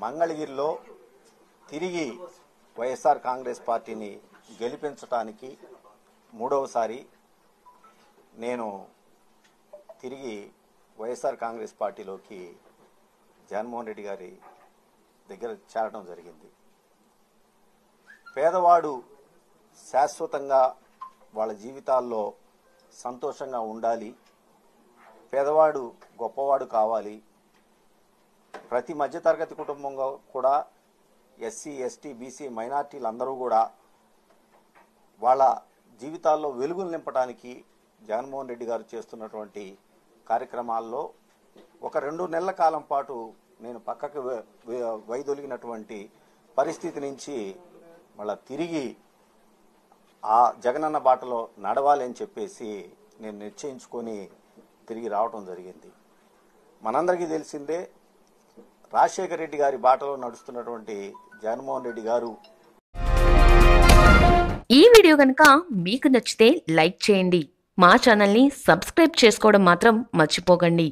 మంగళగిరిలో తిరిగి వైఎస్ఆర్ కాంగ్రెస్ పార్టీని గెలిపించడానికి మూడవసారి నేను తిరిగి వైఎస్ఆర్ కాంగ్రెస్ పార్టీలోకి జగన్మోహన్ రెడ్డి గారి దగ్గర చేరడం జరిగింది. పేదవాడు శాశ్వతంగా వాళ్ళ జీవితాల్లో సంతోషంగా ఉండాలి, పేదవాడు గొప్పవాడు కావాలి, ప్రతి మధ్యతరగతి కుటుంబంలో కూడా ఎస్సీ ఎస్టీ బీసీ మైనార్టీలందరూ కూడా వాళ్ళ జీవితాల్లో వెలుగులు నింపడానికి జగన్మోహన్ రెడ్డి గారు చేస్తున్నటువంటి కార్యక్రమాల్లో ఒక 2 నెలల కాలం పాటు నేను పక్కకు వైదొలిగినటువంటి పరిస్థితి నుంచి మళ్ళా తిరిగి ఆ జగనన్న బాటలో నడవాలి అని చెప్పేసి నేను నిశ్చయించుకొని తిరిగి రావటం జరిగింది. మనందరికీ తెలిసిందే, రాజశేఖర రెడ్డి గారి బాటలో నడుస్తున్నటువంటి జగన్మోహన్ రెడ్డి గారు. ఈ వీడియో కనుక మీకు నచ్చితే లైక్ చేయండి, మా ఛానల్ని సబ్స్క్రైబ్ చేసుకోవడం మాత్రం మర్చిపోకండి.